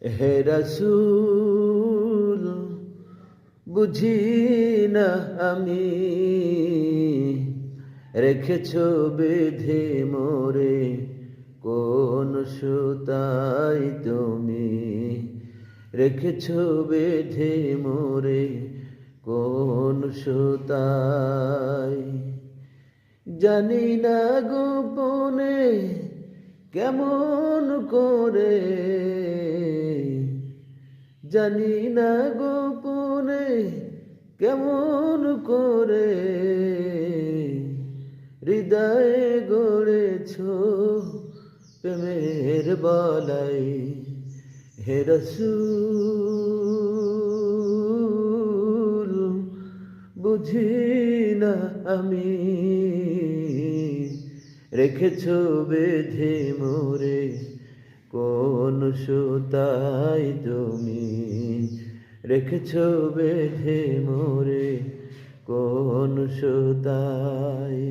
হে রাসূল বুঝি না আমি, রেখেছ বেঁধে মোরে কোন সুতায় তুমি, রেখেছ বেঁধে মোরে কোন সুতায়। জানি না গোপনে কেমন করে, জানি না গোপনে কেমন করে হৃদয়ে গড়েছ প্রেমের বলাই। হে রাসূল বুঝি না আমি, রেখেছ বেঁধে মোরে কোন সুতায় তুমি, রেখেছ বেঁধে মোরে কোন সুতায়।